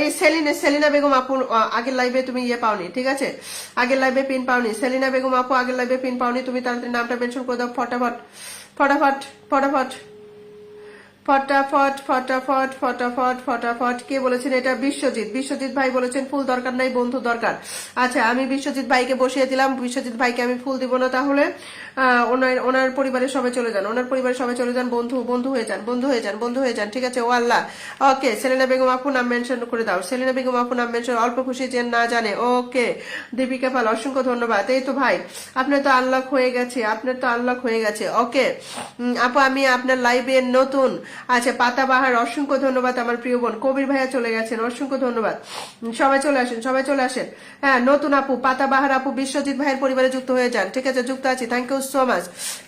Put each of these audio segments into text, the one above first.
এই সেলিনা বেগম আপু আগের লাইভে তুমি ইয়ে পাওনি, ঠিক আছে, আগের লাইভে পিন পাওনি। সেলিনা বেগম আপু আগের লাইভে পিন পাওনি, তুমি তাড়াতাড়ি নামটা মেনশন করে দাও ফটাফট ফটাফট ফটাফট ফটাফট ফটাফট ফটাফট ফটাফট। কে বলেছেন এটা? বিশ্বজিৎ। বিশ্বজিৎ ভাই বলেছেন ফুল দরকার নাই, বন্ধু দরকার। আচ্ছা, আমি বিশ্বজিৎ ভাইকে বসিয়ে দিলাম। বিশ্বজিৎ ভাইকে আমি ফুল দিব না, তাহলে ওনার পরিবারের সবাই চলে যান, ওনার পরিবারের সবাই চলে যান, বন্ধু বন্ধু হয়ে যান, বন্ধু হয়ে যান, বন্ধু হয়ে যান, ঠিক আছে। ও আল্লাহ, ওকে। সেলিনা বেগম আপু নাম মেনশন করে দাও, সেলিনা বেগম আপু নাম মেনশন। অল্প খুশি যে না জানে, ওকে। দীপিকা পাল, অসংখ্য ধন্যবাদ। এই তো ভাই, আপনার তো আনলক হয়ে গেছে, আপনার তো আনলক হয়ে গেছে, ওকে। আপু আমি আপনার লাইভে নতুন। আচ্ছা, পাতাবাহার, অসংখ্য ধন্যবাদ আমার প্রিয় বোন। কবির ভাইয়া চলে গেছেন, অসংখ্য ধন্যবাদ। সবাই চলে আসেন, সবাই চলে আসেন। হ্যাঁ, নতুন আপু পাতাবাহার আপু বিশ্বজিৎ ভাইয়ের পরিবারে যুক্ত হয়ে যান, ঠিক আছে, যুক্ত আছি। Thank you so much,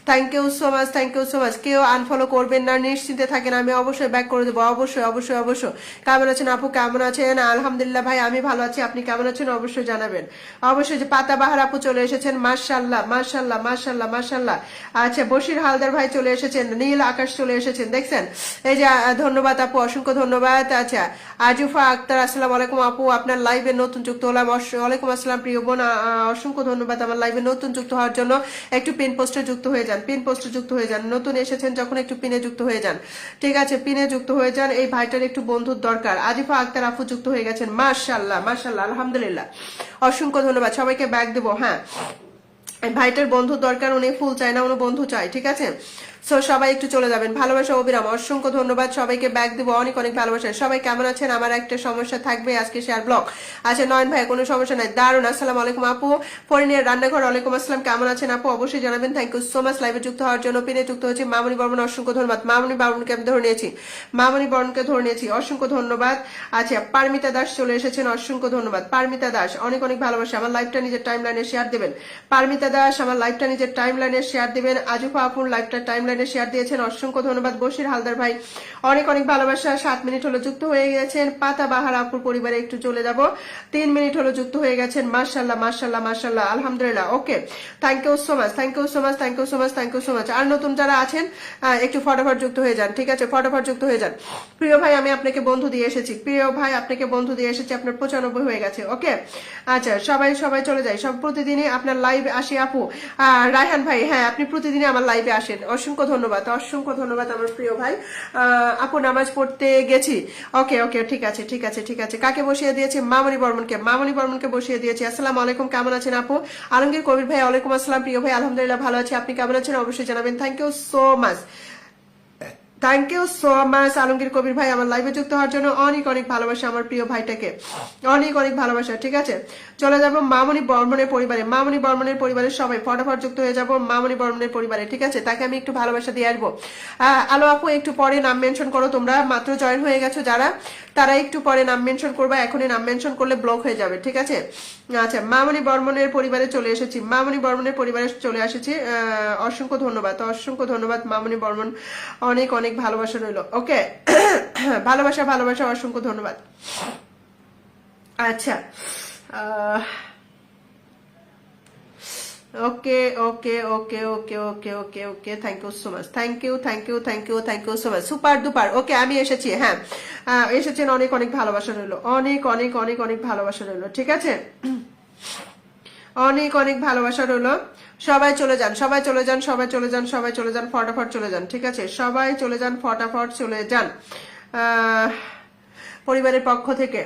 thank you so much, thank you so much. কেউ আনফলো করবেন না, নিশ্চিন্তে থাকেন, আমি অবশ্যই ব্যাক করে দেবো, অবশ্যই অবশ্যই অবশ্যই। কেমন আছেন আপু? কেমন আছেন? আলহামদুলিল্লাহ ভাই, আমি ভালো আছি, আপনি কেমন আছেন অবশ্যই জানাবেন। অবশ্যই। যে পাতাবাহার আপু চলে এসেছেন, মাশাআল্লাহ মাশাআল্লাহ মাশাআল্লাহ মাশাআল্লাহ। আচ্ছা, বশির হালদার ভাই চলে এসেছেন, নীল আকাশ চলে এসেছেন, দেখছেন, এই যে ধন্যবাদ আপু, অসংখ্য ধন্যবাদ। আচ্ছা, আজিফা আক্তার, আসসালামু আলাইকুম আপু, আপনার লাইভে নতুন যুক্ত হলাম। ওয়ালাইকুম আসসালাম প্রিয় বোন, অসংখ্য ধন্যবাদ আমার লাইভে নতুন যুক্ত হওয়ার জন্য। একটু পিন পোস্টে যুক্ত হয়ে যান, পিন পোস্টে যুক্ত হয়ে যান, নতুন এসেছেন যখন একটু পিনে যুক্ত হয়ে যান, ঠিক আছে, পিনে যুক্ত হয়ে যান। এই ভাইটার একটু বন্ধুর দরকার। আজিফা আক্তার আপু যুক্ত হয়ে গেছেন, মাশাআল্লাহ মাশাআল্লাহ, আলহামদুলিল্লাহ, অসংখ্য ধন্যবাদ। সবাইকে ব্যাক দেবো। হ্যাঁ, ভাইটার বন্ধু দরকার, উনি ফুল চায় না, উনি বন্ধু চায়, ঠিক আছে। সো সবাই একটু চলে যাবেন। ভালোবাসা অবিরাম, অসংখ্য ধন্যবাদ, সবাইকে ব্যাক দিব, অনেক অনেক ভালোবাসা। সবাই কেমন আছেন? আমার একটা সমস্যা থাকবে আজকে, শেয়ার ব্লগ। আচ্ছা, নয়ন ভাই কোনো সমস্যা নাই, দারুন। আসসালামু আলাইকুম আপু, ফরিনের রান্নাঘর, ওয়ালাইকুম আসসালাম, কেমন আছেন আপু অবশ্যই জানাবেন। থ্যাংক ইউ সো মাচ লাইভে যুক্ত হওয়ার জন্য। পিনে যুক্ত হয়েছে মামনি বর্মন, অসংখ্য ধন্যবাদ। মামনি বর্মনকে আমি ধরে নিয়েছি, মামনি বর্মনকে ধরে নিয়েছি, অসংখ্য ধন্যবাদ। আচ্ছা, পারমিতা দাস চলে এসেছেন, অসংখ্য ধন্যবাদ। পারমিতা দাস, অনেক অনেক ভালোবাসা। আমার লাইভটা নিজের টাইম লাইনে শেয়ার দেবেন। পারমিতা দাস আমার লাইভটা নিজের টাইম লাইনে শেয়ার দেবেন। আজিফা আপুর লাইভটা টাইম লাইনে শেয়ার দিয়েছেন, অসংখ্য ধন্যবাদ। বশির হালদার ভাই, অনেক অনেক ভালোবাসা। 7 মিনিট হলো যুক্ত হয়ে গেছেন। পাতাবাহার আপুর পরিবারে একটু চলে যাব, 3 মিনিট হলো যুক্ত হয়ে গেছেন। মাশাআল্লাহ মাশাআল্লাহ মাশাআল্লাহ, আলহামদুলিল্লাহ, okay. Thank you so much, thank you so much, thank you so much, thank you so much. আর নতুন যারা আছেন একটু ফটাফট যুক্ত হয়ে যান, ঠিক আছে, ফটাফট যুক্ত হয়ে যান। প্রিয় ভাই, আমি আপনাকে বন্ধু দিয়ে এসেছি, প্রিয় ভাই আপনাকে বন্ধু দিয়ে এসেছি, আপনার 95 হয়ে গেছে, ওকে। আচ্ছা, সবাই সবাই চলে যায়। সব প্রতিদিনই আপনার লাইভ আসি আপু। রায়হান ভাই, হ্যাঁ, আপনি প্রতিদিনই আমার লাইভে আসেন, অসংখ্য ধন্যবাদ, অসংখ্য ধন্যবাদ আমার প্রিয় ভাই। আপু নামাজ পড়তে গেছি, ওকে ওকে, ঠিক আছে ঠিক আছে ঠিক আছে। কাকে বসিয়ে দিয়েছি? মামনি বর্মনকে, মামনি বর্মনকে বসিয়ে দিয়েছি। আসসালামু আলাইকুম, কেমন আছেন আপু? আলমগীর কবির ভাই, ওয়ালাইকুম আসসালাম প্রিয় ভাই, আলহামদুলিল্লাহ ভালো আছি, আপনি কেমন আছেন অবশ্যই জানাবেন। Thank you so much, thank you so much Alamgir Kabir ভাই, আমার লাইভে যুক্ত হওয়ার জন্য অনেক অনেক ভালোবাসা আমার প্রিয় ভাইটাকে, অনেক অনেক ভালোবাসা, ঠিক আছে। চলে যাব মামনি বর্মনের পরিবারে, মামনি বর্মনের পরিবারের সবাই ফটাফট যুক্ত হয়ে যাব মামনি বর্মনের পরিবারে, ঠিক আছে। তাকে আমি একটু ভালোবাসা দিয়ে আসবো। আলো আপু, একটু পরে নাম মেনশন করো, তোমরা মাত্র জয়েন হয়ে গেছো যারা, তারা একটু পরে নাম মেনশন করবা, এখনই নাম মেনশন করলে ব্লক হয়ে যাবে, ঠিক আছে। আচ্ছা, মামনি বর্মনের পরিবারে চলে এসেছি, মামনি বর্মনের পরিবারে চলে এসেছি। অসংখ্য ধন্যবাদ, অসংখ্য ধন্যবাদ মামনি বর্মন, অনেক অনেক ভালোবাসা রইল, ওকে। ভালোবাসা ভালোবাসা, অসংখ্য ধন্যবাদ। আচ্ছা, okay okay okay okay okay okay okay, thank you so much, thank you thank you thank you thank you so much, super দুপার, ওকে, আমি এসেছি, হ্যাঁ, এসেছেন, অনেক অনেক ভালোবাসা রইলো, অনেক অনেক অনেক অনেক ভালোবাসা রইলো, ঠিক আছে, অনেক অনেক ভালোবাসা রইলো। সবাই চলে যান, সবাই চলে যান, সবাই চলে যান, সবাই চলে যান, ফটাফট চলে যান, ঠিক আছে, সবাই চলে যান, ফটাফট চলে যান। পরিবারের পক্ষ থেকে,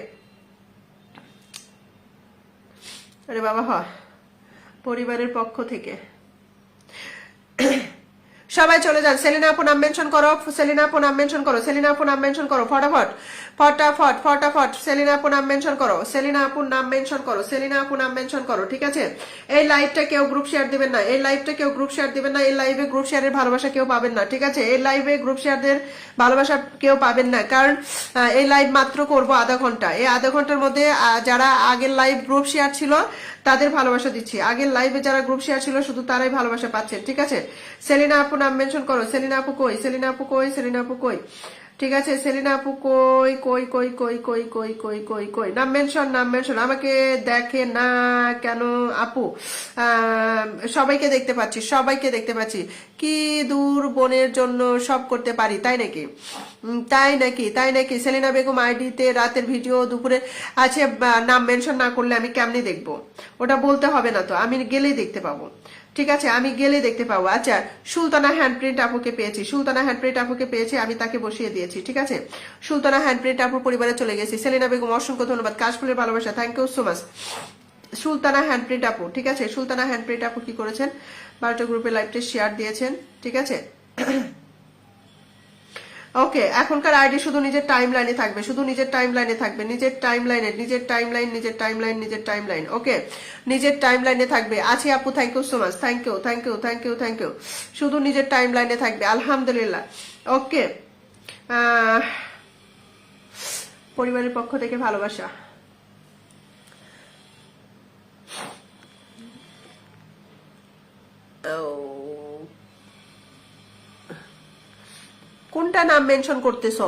আরে বাবা, হয় পরিবারের পক্ষ থেকে সবাই চলে যান। সেলিনা আপু নাম মেনশন করো, সেলিনা আপু নাম মেনশন করো, সেলিনা আপু নাম মেনশন করো, ফটাফট ফটাফট ফটাফট। সেলিনা আপু নাম মেনশন করো, সেলিনা আপু নাম মেনশন করো, সেলিনা আপু নাম মেনশন করো, ঠিক আছে। এই লাইভটা কেউ গ্রুপ শেয়ার দিবেন না, এই লাইভটা কেউ গ্রুপ শেয়ার দিবেন না, এই লাইভে গ্রুপ শেয়ারের ভালোবাসা কেউ পাবেন না, ঠিক আছে। এই লাইভে গ্রুপ শেয়ারদের ভালোবাসা কেউ পাবেন না, কারণ এই লাইভ মাত্র করবো আধা ঘন্টা। এই আধা ঘন্টার মধ্যে যারা আগের লাইভ গ্রুপ শেয়ার ছিল তাদের ভালোবাসা দিচ্ছি, আগের লাইভে যারা গ্রুপ শেয়ার ছিল শুধু তারাই ভালোবাসা পাচ্ছেন, ঠিক আছে। সেলিনা আপু নাম মেনশন করো, সেলিনা আপু কই, সেলিনা আপু কই, সেলিনা আপু কই, ঠিক আছে সেলিনা আপু কই কই কই কই কই কই কই কই কই নাম মেনশন আমাকে দেখে না কেন আপু? সবাইকে দেখতে পাচ্ছি, সবাইকে দেখতে পাচ্ছি। কি দূর বোনের জন্য সব করতে পারি, তাই নাকি? তাই নাকি সেলিনা বেগম আইডিতে রাতের ভিডিও দুপুরে আছে, নাম মেনশন না করলে আমি কেমনি দেখবো? ওটা বলতে হবে না তো, আমি গেলেই দেখতে পাবো। ঠিক আছে, আমি গেলে দেখতে পাবো। আচ্ছা, সুলতানা হ্যান্ডপ্রিন্ট আপুকে পেয়েছি, সুলতানা হ্যান্ডপ্রিন্ট আপুকে পেয়েছি, আমি তাকে বসিয়ে দিয়েছি। ঠিক আছে, সুলতানা হ্যান্ডপ্রিন্ট আপুর পরিবারে চলে গেছি। সেলিনা বেগম অসংখ্য ধন্যবাদ, কাশফুলের ভালোবাসা, thank you so much. Sultana handprint আপু, ঠিক আছে, সুলতানা হ্যান্ডপ্রিন্ট আপু কি করেছেন? 12টা গ্রুপে লাইভটি শেয়ার দিয়েছেন। ঠিক আছে, ওকে, এখনকার আইডি শুধু নিজের টাইম লাইনে থাকবে, শুধু নিজের টাইম লাইনে থাকবে, নিজের টাইম লাইনে, নিজের টাইম লাইন, নিজের টাইম লাইন, নিজের টাইম লাইন। ওকে, নিজের টাইম লাইনে থাকবে। আছি আপু, thank you so much, thank you thank you thank you thank you. শুধু নিজের টাইম লাইনে থাকবে, আলহামদুলিল্লাহ। ওকে, পরিবারের পক্ষ থেকে ভালোবাসা। কোনটা নাম মেনশন করতেছ?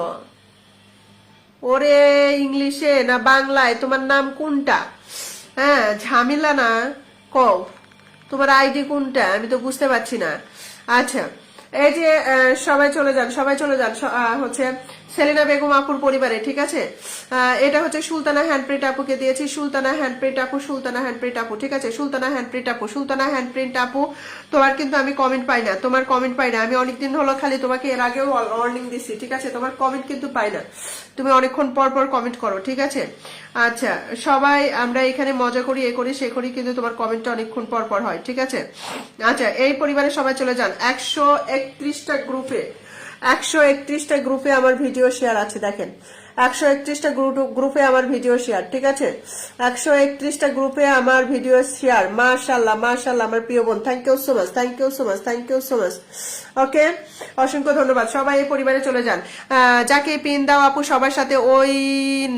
ওরে ইংলিশে না বাংলায় তোমার নাম কোনটা? হ্যাঁ, ঝামেলা না। কও তোমার আইডি কোনটা, আমি তো বুঝতে পারছি না। আচ্ছা, এই যে সবাই চলে যান, সবাই চলে যান, হচ্ছে সেলিনা বেগম আপুর পরিবারে। ঠিক আছে, এটা হচ্ছে সুলতানা হ্যান্ডপ্রিন্ট আপুকে দিয়েছি, সুলতানা হ্যান্ডপ্রিন্ট আপু, সুলতানা হ্যান্ডপ্রিন্ট আপু। ঠিক আছে, সুলতানা হ্যান্ডপ্রিন্ট আপু, সুলতানা হ্যান্ডপ্রিন্ট আপু, তোমার কিন্তু আমি কমেন্ট পাই না, তোমার কমেন্ট পাই না। আমি অনেকদিন হলো খালি তোমাকে এর আগেও ওয়ার্নিং দিছি। ঠিক আছে, তোমার কমেন্ট কিন্তু পাই না, তুমি অনেকক্ষণ পর পর কমেন্ট করো। ঠিক আছে, আচ্ছা, সবাই আমরা এখানে মজা করি, এ করি সে করি, কিন্তু তোমার কমেন্টটা অনেকক্ষণ পর পর হয়। ঠিক আছে, আচ্ছা, এই পরিবারে সবাই চলে যান। 131টা গ্রুপে, 131টা গ্রুপে আমার ভিডিও শেয়ার আছে, দেখেন 131টা গ্রুপে আমার ভিডিও শেয়ার। ঠিক আছে, 131টা গ্রুপে আমার ভিডিও শেয়ার। মাশাআল্লাহ মাশাআল্লাহ, আমার প্রিয় বোন, thank you so much, thank you so much, thank you so much. Okay, অসংখ্য ধন্যবাদ। সবাই এই পরিবারে চলে যান। যাকে পিন দাও আপু সবার সাথে ওই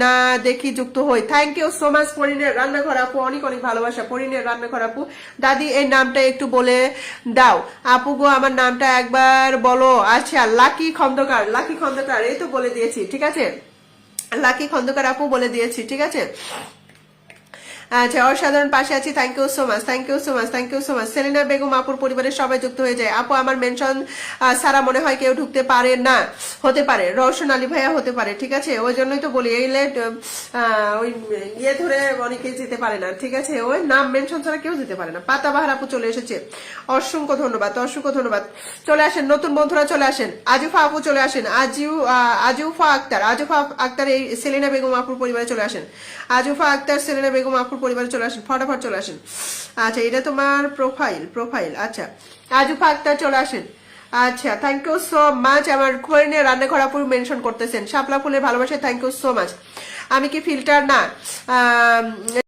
না দেখি যুক্ত হই। থ্যাংক ইউ সো মাচ পরিনের রান্নাঘর আপু, অনেক অনেক ভালোবাসা পরিনের রান্নাঘর আপু। দাদি এই নামটা একটু বলে দাও আপু গো, আমার নামটা একবার বলো। আচ্ছা, লাকি খন্দকার, লাকি খন্দকার, এই তো বলে দিয়েছি। ঠিক আছে, লাকি খন্দকার আপু বলে দিয়েছি। ঠিক আছে, আচ্ছা, অসাধারণ পাশে আছি, thank you so much, thank you so much, thank you so much. Selina Begum আপুর পরিবারের সবাই যুক্ত হয়ে যায়। আপু আমার মেনশন সারা মনে হয় কেউ ঢুকতে পারে না, হতে পারে রওশন আলী ভাইয়া হতে পারে। ঠিক আছে, ওই জন্যই তো বলি এই লেট ওই ইয়ে ধরে অনেকেই যেতে পারে না। ঠিক আছে, ওই নাম মেনশন ছাড়া কেউ যেতে পারে না। পাতাবাহার আপু চলে এসেছে, অসংখ্য ধন্যবাদ, অসংখ্য ধন্যবাদ। চলে আসেন নতুন বন্ধুরা, চলে আসেন। আজিফা আপু চলে আসেন, আজিফা আক্তার, আজিফা আক্তার এই সেলিনা বেগম আপুর পরিবারে চলে আসেন। আজিফা আক্তার সেলিনা বেগম আপুর পরিবারে চলে আসেন, ফটাফট চলে আসেন। আচ্ছা, এটা তোমার প্রোফাইল। আচ্ছা, আজিফা আক্তার চলে আসেন। আচ্ছা, থ্যাংক ইউ সো মাচ। আমার কোরিয়ানের রান্নাঘর আপু মেনশন করতেছেন, শাপলা ফুলের ভালোবাসা, থ্যাংক ইউ সো মাচ। আমি কি ফিল্টার না